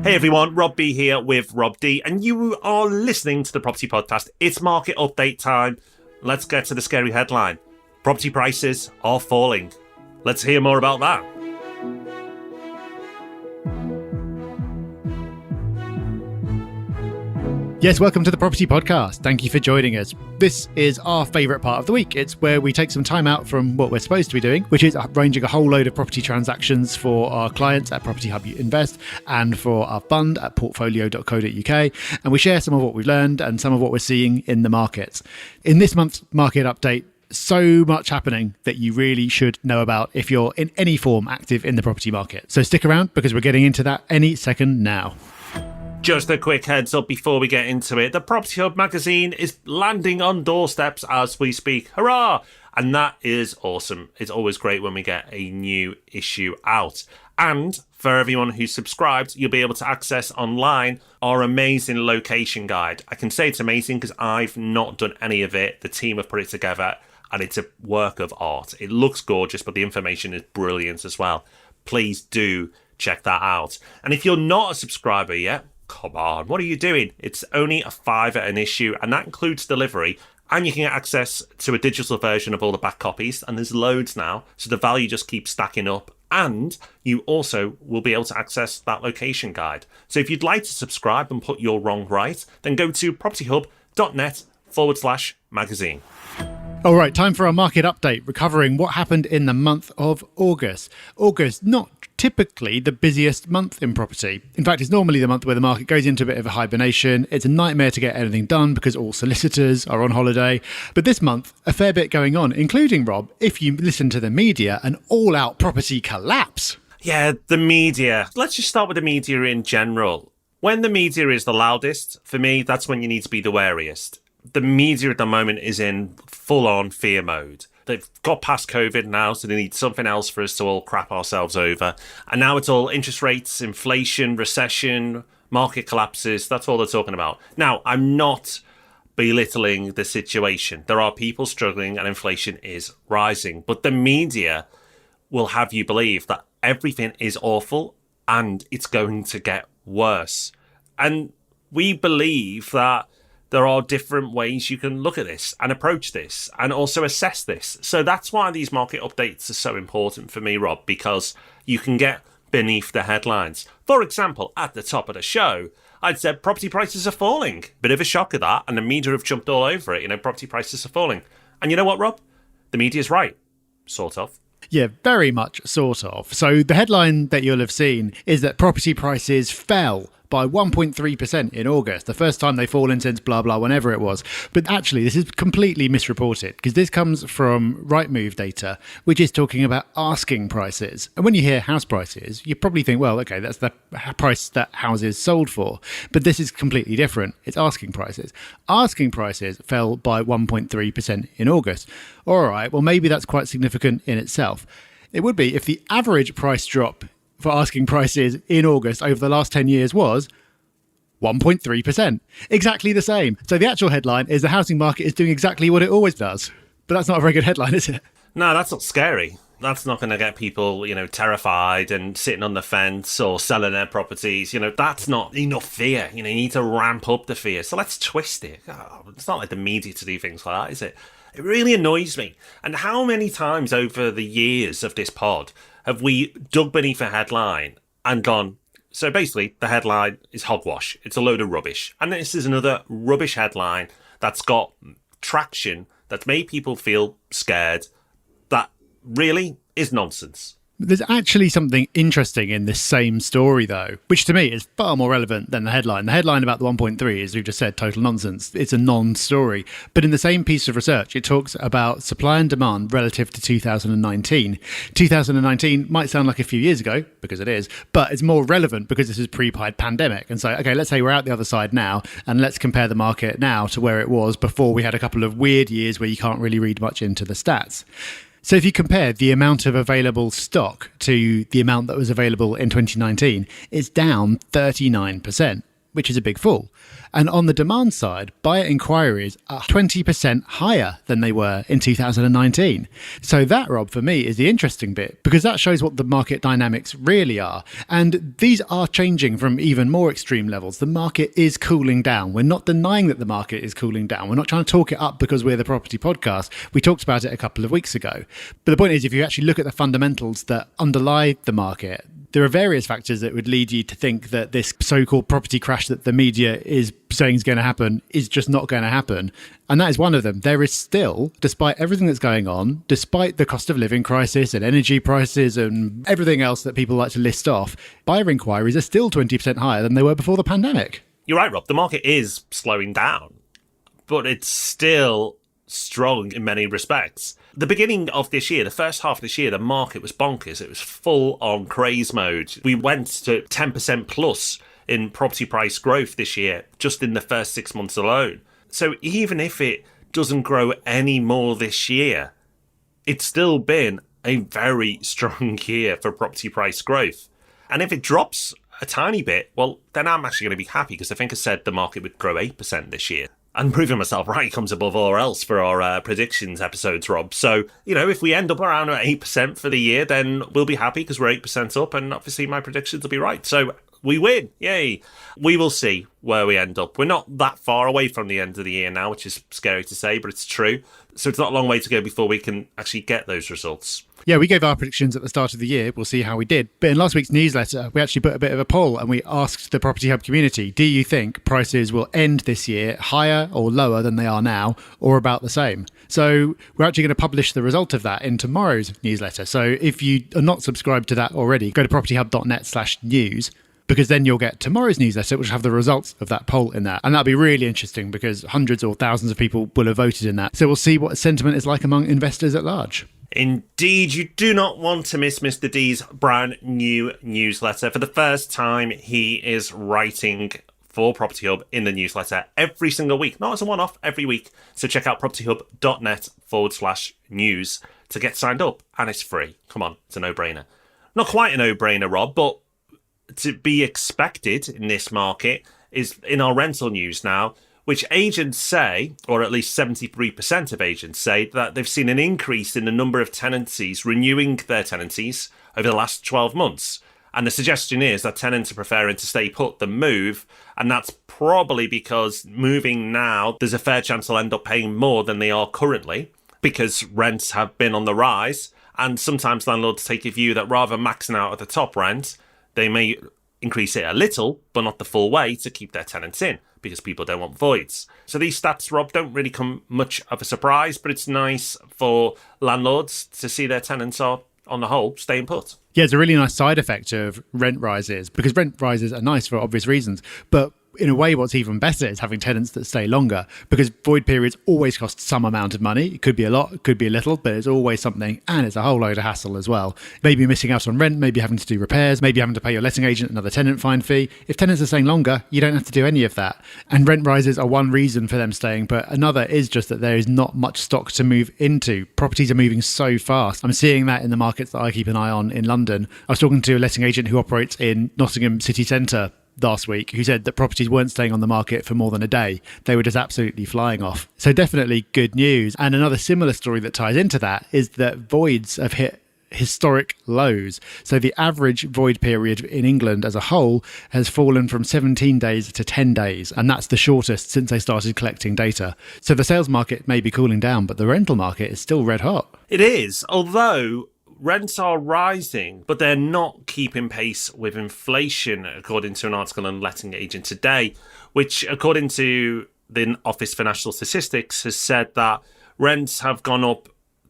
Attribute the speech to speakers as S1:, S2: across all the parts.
S1: Hey everyone, Rob B here with Rob D, and you are listening to the Property Podcast. It's market update time. Let's get to the scary headline. Property prices are falling. Let's hear more about that.
S2: Yes, welcome to the Property Podcast. Thank you for joining us. This is our favourite part of the week. It's where we take some time out from what we're supposed to be doing, which is arranging a whole load of property transactions for our clients at Property Hub Invest and for our fund at portfolio.co.uk. And we share some of what we've learned and some of what we're seeing in the markets. In this month's market update, so much happening that you really should know about if you're in any form active in the property market. So stick around because we're getting into that any second now.
S1: Just a quick heads up before we get into it. The Property Hub magazine is landing on doorsteps as we speak. Hurrah! And that is awesome. It's always great when we get a new issue out. And for everyone who's subscribed, you'll be able to access online our amazing location guide. I can say it's amazing because I've not done any of it. The team have put it together and it's a work of art. It looks gorgeous, but the information is brilliant as well. Please do check that out. And if you're not a subscriber yet, come on, what are you doing? It's only $5 an issue, and that includes delivery. And you can get access to a digital version of all the back copies, and there's loads now, so the value just keeps stacking up. And you also will be able to access that location guide. So if you'd like to subscribe and put your wrong right, then go to propertyhub.net/magazine.
S2: All right, time for our market update, recovering what happened in the month of August. August, not typically the busiest month in property. In fact, it's normally the month where the market goes into a bit of a hibernation. It's a nightmare to get anything done because all solicitors are on holiday. But this month, a fair bit going on, including, Rob, if you listen to the media, an all-out property collapse.
S1: Yeah, the media. Let's just start with the media in general. When the media is the loudest, for me, that's when you need to be the wariest. The media at the moment is in full-on fear mode. They've got past COVID now, so they need something else for us to all crap ourselves over. And now it's all interest rates, inflation, recession, market collapses. That's all they're talking about. Now, I'm not belittling the situation. There are people struggling and inflation is rising. But the media will have you believe that everything is awful and it's going to get worse. And we believe that there are different ways you can look at this and approach this and also assess this. So that's why these market updates are so important for me, Rob, because you can get beneath the headlines. For example, at the top of the show, I'd said property prices are falling. Bit of a shock of that, and the media have jumped all over it. Property prices are falling. And you know what, Rob? The media's right. Sort of.
S2: Yeah, very much sort of. So the headline that you'll have seen is that property prices fell by 1.3% in August, the first time they've fallen since blah, blah, whenever it was. But actually, this is completely misreported because this comes from Rightmove data, which is talking about asking prices. And when you hear house prices, you probably think, well, okay, that's the price that houses sold for. But this is completely different. It's asking prices. Asking prices fell by 1.3% in August. All right, well, maybe that's quite significant in itself. It would be if the average price drop for asking prices in August over the last 10 years was 1.3%. Exactly the same. So the actual headline is the housing market is doing exactly what it always does. But that's not a very good headline, is it?
S1: No, that's not scary. That's not going to get people, terrified and sitting on the fence or selling their properties. That's not enough fear. You need to ramp up the fear. So let's twist it. It's not like the media to do things like that, is it? It really annoys me. And how many times over the years of this pod have we dug beneath a headline and gone, so basically the headline is hogwash. It's a load of rubbish. And this is another rubbish headline that's got traction, that's made people feel scared, that really is nonsense.
S2: There's actually something interesting in this same story, though, which to me is far more relevant than the headline. The headline about the 1.3 is, we've just said, total nonsense. It's a non-story. But in the same piece of research, it talks about supply and demand relative to 2019. 2019 might sound like a few years ago, because it is, but it's more relevant because this is pre-pandemic. And so, okay, let's say we're out the other side now, and let's compare the market now to where it was before we had a couple of weird years where you can't really read much into the stats. So if you compare the amount of available stock to the amount that was available in 2019, it's down 39%. which is a big fall. And on the demand side, buyer inquiries are 20% higher than they were in 2019. So that, Rob, for me, is the interesting bit, because that shows what the market dynamics really are. And these are changing from even more extreme levels. The market is cooling down. We're not denying that the market is cooling down. We're not trying to talk it up because we're the property podcast. We talked about it a couple of weeks ago. But the point is, if you actually look at the fundamentals that underlie the market, there are various factors that would lead you to think that this so-called property crash that the media is saying is going to happen is just not going to happen. And that is one of them. There is still, despite everything that's going on, despite the cost of living crisis and energy prices and everything else that people like to list off, buyer inquiries are still 20% higher than they were before the pandemic.
S1: You're right, Rob. The market is slowing down, but it's still strong in many respects. The beginning of this year, the first half of this year, the market was bonkers. It was full on craze mode. We went to 10% plus in property price growth this year, just in the first 6 months alone. So even if it doesn't grow any more this year, it's still been a very strong year for property price growth. And if it drops a tiny bit, well, then I'm actually going to be happy, because I think I said the market would grow 8% this year. And proving myself right comes above all else for our predictions episodes, Rob. So, if we end up around 8% for the year, then we'll be happy because we're 8% up, and obviously my predictions will be right. So we win. Yay. We will see where we end up. We're not that far away from the end of the year now, which is scary to say, but it's true. So it's not a long way to go before we can actually get those results.
S2: Yeah, we gave our predictions at the start of the year. We'll see how we did. But in last week's newsletter, we actually put a bit of a poll and we asked the Property Hub community, do you think prices will end this year higher or lower than they are now, or about the same? So we're actually going to publish the result of that in tomorrow's newsletter. So if you are not subscribed to that already, go to propertyhub.net/news, because then you'll get tomorrow's newsletter, which will have the results of that poll in there. And that'll be really interesting because hundreds or thousands of people will have voted in that. So we'll see what sentiment is like among investors at large.
S1: Indeed, you do not want to miss Mr. D's brand new newsletter. For the first time, he is writing for Property Hub in the newsletter every single week, not as a one-off, every week. So check out propertyhub.net/news to get signed up. And it's free. Come on, it's a no-brainer. Not quite a no-brainer, Rob, but to be expected in this market is in our rental news now, which agents say, or at least 73% of agents say, that they've seen an increase in the number of tenancies renewing their tenancies over the last 12 months. And the suggestion is that tenants are preferring to stay put than move. And that's probably because moving now, there's a fair chance they'll end up paying more than they are currently, because rents have been on the rise. And sometimes landlords take a view that rather than maxing out at the top rent, they may increase it a little, but not the full way, to keep their tenants in, because people don't want voids. So these stats, Rob, don't really come much of a surprise, but it's nice for landlords to see their tenants are, on the whole, staying put.
S2: Yeah, it's a really nice side effect of rent rises, because rent rises are nice for obvious reasons. But in a way, what's even better is having tenants that stay longer, because void periods always cost some amount of money. It could be a lot, it could be a little, but it's always something, and it's a whole load of hassle as well. Maybe missing out on rent, maybe having to do repairs, maybe having to pay your letting agent another tenant fine fee. If tenants are staying longer, you don't have to do any of that. And rent rises are one reason for them staying, but another is just that there is not much stock to move into. Properties are moving so fast. I'm seeing that in the markets that I keep an eye on in London. I was talking to a letting agent who operates in Nottingham city centre last week, who said that properties weren't staying on the market for more than a day. They were just absolutely flying off. So definitely good news. And another similar story that ties into that is that voids have hit historic lows. So the average void period in England as a whole has fallen from 17 days to 10 days. And that's the shortest since they started collecting data. So the sales market may be cooling down, but the rental market is still red hot.
S1: It is, although rents are rising, but they're not keeping pace with inflation, according to an article on Letting Agent Today, which, according to the Office for National Statistics, has said that rents have gone up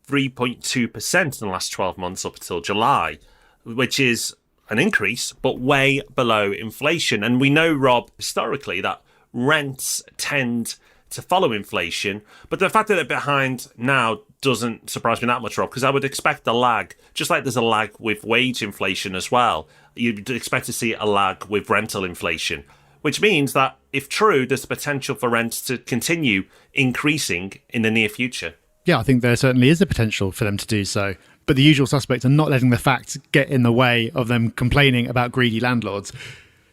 S1: 3.2% in the last 12 months up until July, which is an increase, but way below inflation. And we know, Rob, historically, that rents tend to follow inflation, but the fact that they're behind now doesn't surprise me that much, Rob, because I would expect a lag, just like there's a lag with wage inflation as well. You'd expect to see a lag with rental inflation, which means that, if true, there's the potential for rents to continue increasing in the near future.
S2: Yeah, I think there certainly is the potential for them to do so. But the usual suspects are not letting the facts get in the way of them complaining about greedy landlords.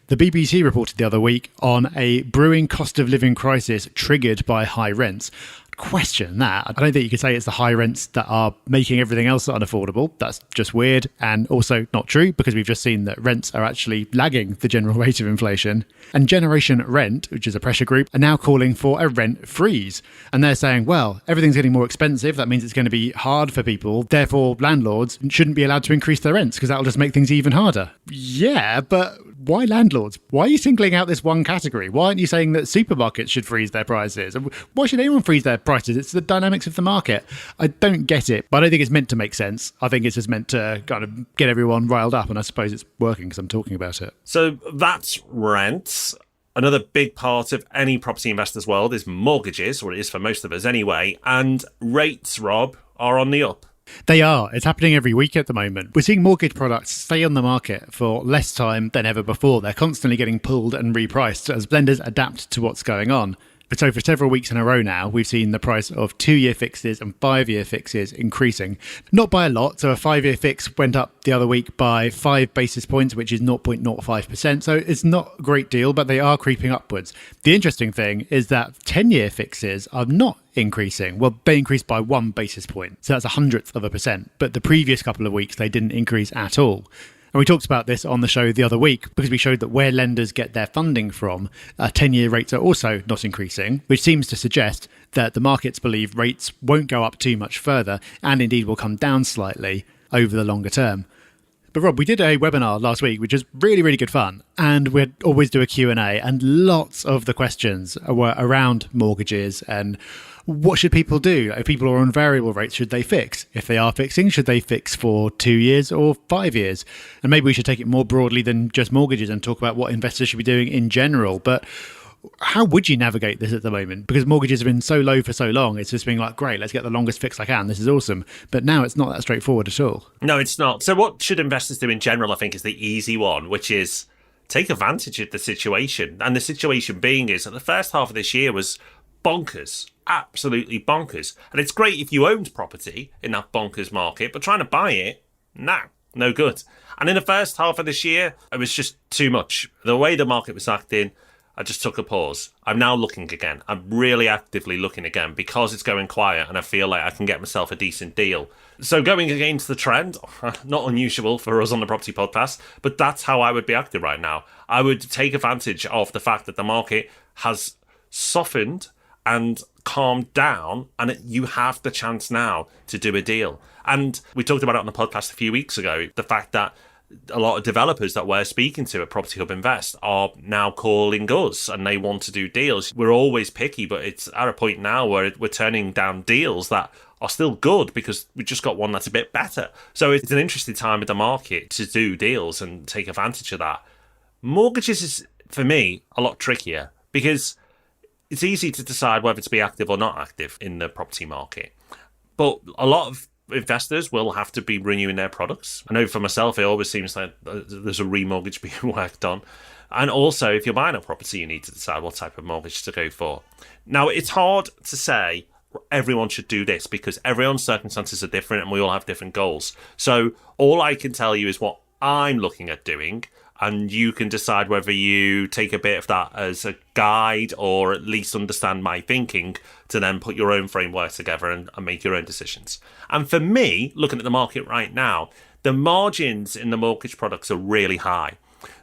S2: The BBC reported the other week on a brewing cost of living crisis triggered by high rents. Question that. I don't think you could say it's the high rents that are making everything else unaffordable. That's just weird and also not true, because we've just seen that rents are actually lagging the general rate of inflation. And Generation Rent, which is a pressure group, are now calling for a rent freeze. And they're saying, well, everything's getting more expensive. That means it's going to be hard for people. Therefore, landlords shouldn't be allowed to increase their rents because that'll just make things even harder. Yeah, but why landlords? Why are you singling out this one category? Why aren't you saying that supermarkets should freeze their prices? Why should anyone freeze their prices? It's the dynamics of the market. I don't get it, but I don't think it's meant to make sense. I think it's just meant to kind of get everyone riled up, and I suppose it's working because I'm talking about it.
S1: So that's rents. Another big part of any property investor's world is mortgages, or it is for most of us anyway, and rates, Rob, are on the up.
S2: They are. It's happening every week at the moment. We're seeing mortgage products stay on the market for less time than ever before. They're constantly getting pulled and repriced as lenders adapt to what's going on. But so for several weeks in a row now, we've seen the price of 2-year fixes and 5-year fixes increasing. Not by a lot. So a 5-year fix went up the other week by 5 basis points, which is 0.05%. So it's not a great deal, but they are creeping upwards. The interesting thing is that 10-year fixes are not increasing. Well, they increased by 1 basis point. So that's 100%. But the previous couple of weeks, they didn't increase at all. And we talked about this on the show the other week because we showed that where lenders get their funding from, 10-year rates are also not increasing, which seems to suggest that the markets believe rates won't go up too much further and indeed will come down slightly over the longer term. But Rob, we did a webinar last week, which is really, really good fun. And we'd always do a Q&A, and lots of the questions were around mortgages and what should people do? If people are on variable rates, should they fix? If they are fixing, should they fix for 2 years or 5 years? And maybe we should take it more broadly than just mortgages and talk about what investors should be doing in general. But how would you navigate this at the moment? Because mortgages have been so low for so long, it's just been like, great, let's get the longest fix I can. This is awesome. But now it's not that straightforward at all.
S1: No, it's not. So what should investors do in general, I think, is the easy one, which is take advantage of the situation. And the situation being is that the first half of this year was bonkers, absolutely bonkers. And it's great if you owned property in that bonkers market, but trying to buy it, no good. And in the first half of this year, it was just too much. The way the market was acting, I just took a pause. I'm now looking again. I'm really actively looking again because it's going quiet and I feel like I can get myself a decent deal. So going against the trend, not unusual for us on the Property Podcast, but that's how I would be acting right now. I would take advantage of the fact that the market has softened and calmed down, and you have the chance now to do a deal. And we talked about it on the podcast a few weeks ago, the fact that a lot of developers that we're speaking to at Property Hub Invest are now calling us and they want to do deals. We're always picky, but it's at a point now where we're turning down deals that are still good because we just got one that's a bit better. So it's an interesting time in the market to do deals and take advantage of that. Mortgages is, for me, a lot trickier because it's easy to decide whether to be active or not active in the property market. But a lot of investors will have to be renewing their products. I know for myself, it always seems like there's a remortgage being worked on. And also, if you're buying a property, you need to decide what type of mortgage to go for. Now, it's hard to say everyone should do this because everyone's circumstances are different and we all have different goals. So all I can tell you is what I'm looking at doing, and you can decide whether you take a bit of that as a guide or at least understand my thinking to then put your own framework together and make your own decisions. And for me, looking at the market right now, the margins in the mortgage products are really high.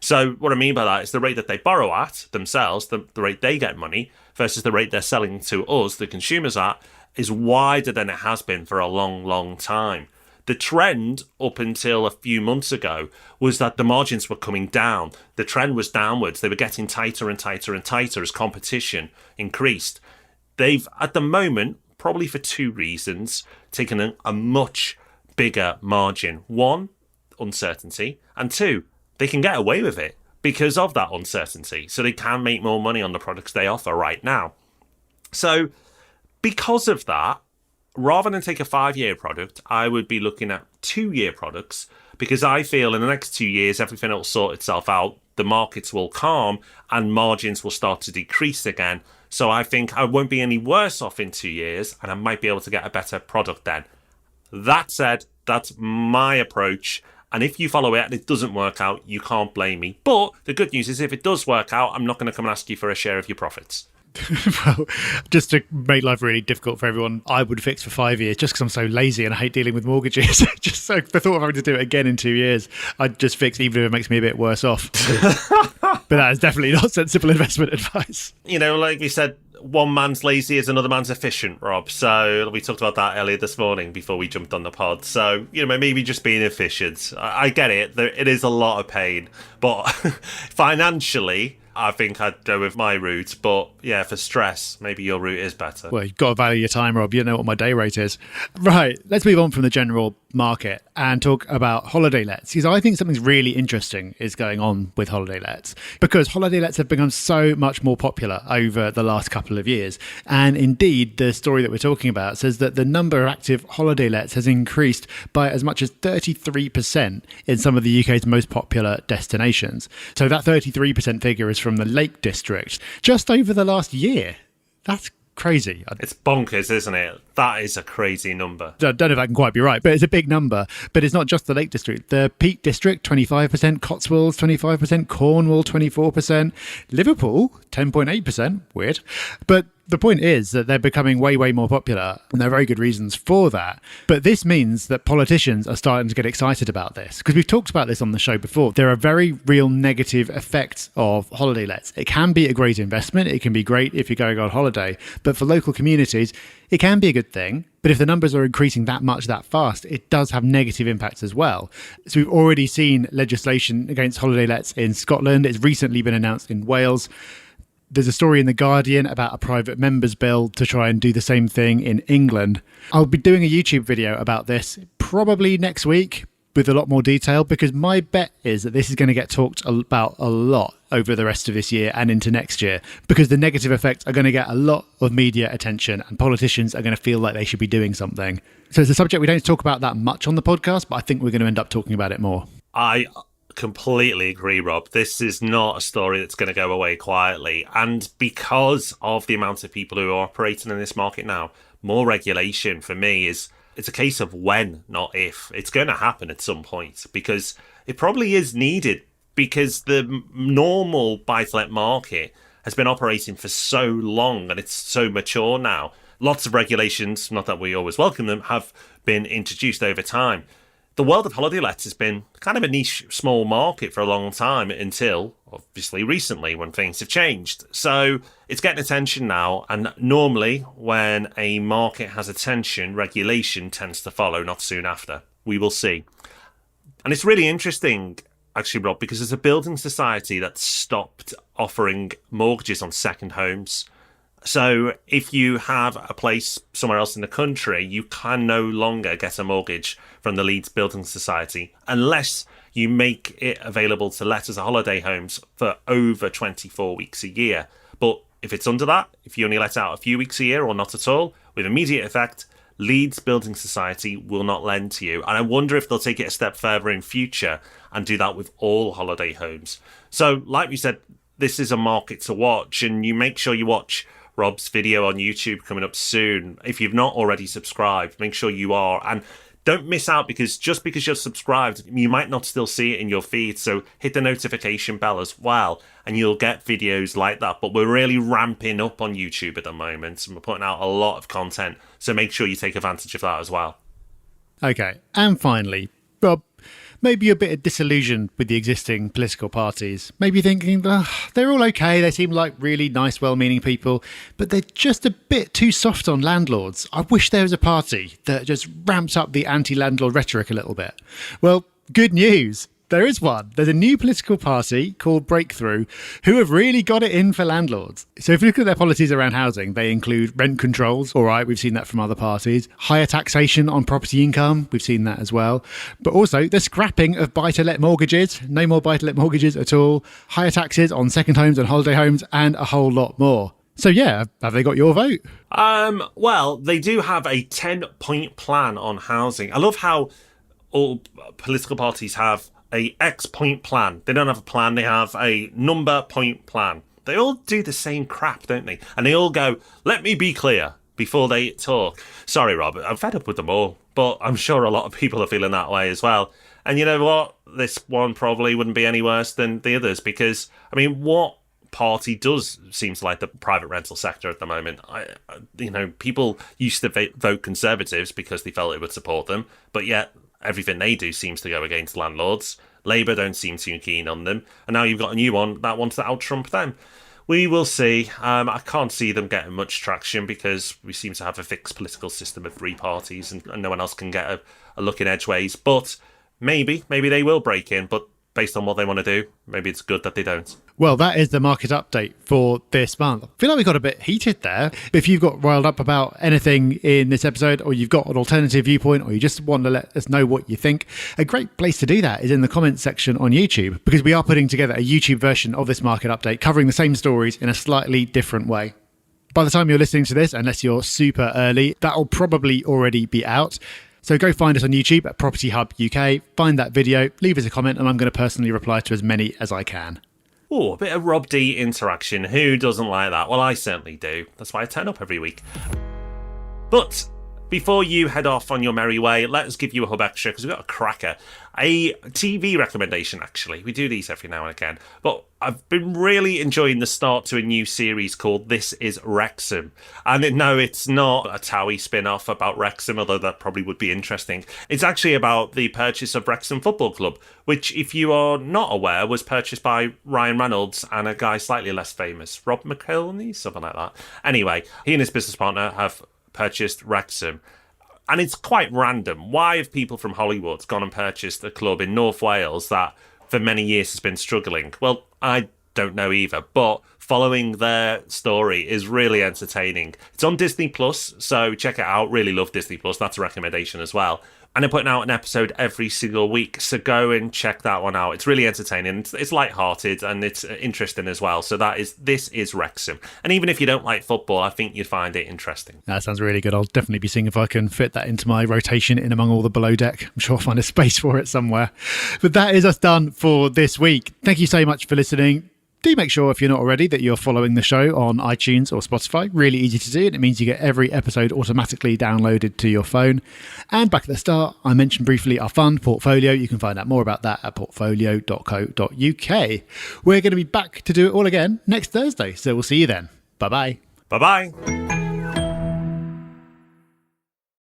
S1: So what I mean by that is the rate that they borrow at themselves, the rate they get money, versus the rate they're selling to us, the consumers at, is wider than it has been for a long, long time. The trend up until a few months ago was that the margins were coming down. The trend was downwards. They were getting tighter and tighter and tighter as competition increased. They've, at the moment, probably for two reasons, taken a much bigger margin. One, uncertainty, and two, they can get away with it because of that uncertainty. So they can make more money on the products they offer right now. So because of that, rather than take a 5-year product, I would be looking at 2-year products because I feel in the next 2 years, everything will sort itself out. The markets will calm and margins will start to decrease again. So I think I won't be any worse off in 2 years and I might be able to get a better product then. That said, that's my approach. And if you follow it and it doesn't work out, you can't blame me. But the good news is if it does work out, I'm not going to come and ask you for a share of your profits.
S2: Well, just to make life really difficult for everyone, I would fix for 5 years just because I'm so lazy and I hate dealing with mortgages. Just so the thought of having to do it again in 2 years, I'd just fix even if it makes me a bit worse off. But that is definitely not sensible investment advice.
S1: You know, like we said, one man's lazy is another man's efficient, Rob. So we talked about that earlier this morning before we jumped on the pod. So, you know, maybe just being efficient. I get it. It is a lot of pain. But financially, I think I'd go with my route. But yeah, for stress, maybe your route is better.
S2: Well, you've got to value your time, Rob. You know what my day rate is. Right, let's move on from the general market and talk about holiday lets, because I think something's really interesting is going on with holiday lets, because holiday lets have become so much more popular over the last couple of years. And indeed, the story that we're talking about says that the number of active holiday lets has increased by as much as 33% in some of the UK's most popular destinations. So that 33% figure is from the Lake District just over the last year. That's crazy.
S1: It's bonkers, isn't it? That is a crazy number.
S2: I don't know if that can quite be right, but it's a big number. But it's not just the Lake District. The Peak District, 25%, Cotswolds, 25%, Cornwall, 24%, Liverpool, 10.8%, weird. But the point is that they're becoming way, way more popular, and there are very good reasons for that. But this means that politicians are starting to get excited about this, because we've talked about this on the show before. There are very real negative effects of holiday lets. It can be a great investment. It can be great if you're going on holiday. But for local communities, it can be a good thing. But if the numbers are increasing that much that fast, it does have negative impacts as well. So we've already seen legislation against holiday lets in Scotland. It's recently been announced in Wales. There's a story in The Guardian about a private member's bill to try and do the same thing in England. I'll be doing a YouTube video about this probably next week with a lot more detail, because my bet is that this is going to get talked about a lot over the rest of this year and into next year, because the negative effects are going to get a lot of media attention and politicians are going to feel like they should be doing something. So it's a subject we don't talk about that much on the podcast, but I think we're going to end up talking about it more.
S1: I completely agree, Rob. This is not a story that's going to go away quietly. And because of the amount of people who are operating in this market now, more regulation for me it's a case of when, not if. It's going to happen at some point, because it probably is needed, because the normal buy-to-let market has been operating for so long and it's so mature now. Lots of regulations, not that we always welcome them, have been introduced over time. The world of holiday lets has been kind of a niche, small market for a long time, until, obviously, recently when things have changed. So it's getting attention now, and normally when a market has attention, regulation tends to follow not soon after. We will see. And it's really interesting, actually, Rob, because there's a building society that stopped offering mortgages on second homes. So if you have a place somewhere else in the country, you can no longer get a mortgage from the Leeds Building Society unless you make it available to let as a holiday homes for over 24 weeks a year. But if it's under that, if you only let out a few weeks a year or not at all, with immediate effect, Leeds Building Society will not lend to you. And I wonder if they'll take it a step further in future and do that with all holiday homes. So like we said, this is a market to watch, and you make sure you watch Rob's video on YouTube coming up soon. If you've not already subscribed, make sure you are. And don't miss out, because just because you're subscribed, you might not still see it in your feed. So hit the notification bell as well, and you'll get videos like that. But we're really ramping up on YouTube at the moment, and we're putting out a lot of content. So make sure you take advantage of that as well.
S2: Okay, and finally, Rob, maybe you're a bit disillusioned with the existing political parties. Maybe thinking, they're all okay, they seem like really nice, well-meaning people, but they're just a bit too soft on landlords. I wish there was a party that just ramps up the anti-landlord rhetoric a little bit. Well, good news. There is one. There's a new political party called Breakthrough who have really got it in for landlords. So if you look at their policies around housing, they include rent controls. All right, we've seen that from other parties. Higher taxation on property income. We've seen that as well. But also the scrapping of buy-to-let mortgages. No more buy-to-let mortgages at all. Higher taxes on second homes and holiday homes, and a whole lot more. So yeah, have they got your vote?
S1: Well, they do have a 10-point plan on housing. I love how all political parties have a X-point plan. They don't have a plan, they have a number point plan. They all do the same crap, don't they? And they all go, let me be clear, before they talk. Sorry, Rob, I'm fed up with them all, but I'm sure a lot of people are feeling that way as well. And you know what? This one probably wouldn't be any worse than the others because, I mean, what party does seems like the private rental sector at the moment? People used to vote Conservatives because they felt it would support them, but yet everything they do seems to go against landlords. Labour don't seem too keen on them, and now you've got a new one that wants to out-Trump them. We will see. I can't see them getting much traction because we seem to have a fixed political system of three parties and no one else can get a look in edgeways. But maybe they will break in. But based on what they want to do, maybe it's good that they don't.
S2: Well, that is the market update for this month. I feel like we got a bit heated there. If you've got riled up about anything in this episode, or you've got an alternative viewpoint, or you just want to let us know what you think, a great place to do that is in the comments section on YouTube, because we are putting together a YouTube version of this market update covering the same stories in a slightly different way. By the time you're listening to this, unless you're super early, that'll probably already be out. So go find us on YouTube at Property Hub UK, find that video, leave us a comment, and I'm going to personally reply to as many as I can.
S1: Oh, a bit of Rob D interaction. Who doesn't like that? Well, I certainly do. That's why I turn up every week. But before you head off on your merry way, let us give you a hub extra because we've got a cracker. A TV recommendation, actually. We do these every now and again. But I've been really enjoying the start to a new series called This Is Wrexham. And no, it's not a Towie spin-off about Wrexham, although that probably would be interesting. It's actually about the purchase of Wrexham Football Club, which, if you are not aware, was purchased by Ryan Reynolds and a guy slightly less famous, Rob McElhenney, something like that. Anyway, he and his business partner have purchased Wrexham. And it's quite random. Why have people from Hollywood gone and purchased a club in North Wales that for many years has been struggling? Well, I don't know either, but following their story is really entertaining. It's on Disney Plus, so check it out. Really love Disney Plus. That's a recommendation as well. And they're putting out an episode every single week, so go and check that one out. It's really entertaining. It's light-hearted and it's interesting as well. So This Is Wrexham. And even if you don't like football, I think you'd find it interesting.
S2: That sounds really good. I'll definitely be seeing if I can fit that into my rotation in among all the below deck. I'm sure I'll find a space for it somewhere. But that is us done for this week. Thank you so much for listening. Do make sure, if you're not already, that you're following the show on iTunes or Spotify. Really easy to do, and it means you get every episode automatically downloaded to your phone. And back at the start, I mentioned briefly our fund, Portfolio. You can find out more about that at portfolio.co.uk. We're going to be back to do it all again next Thursday, so we'll see you then. Bye-bye.
S1: Bye-bye.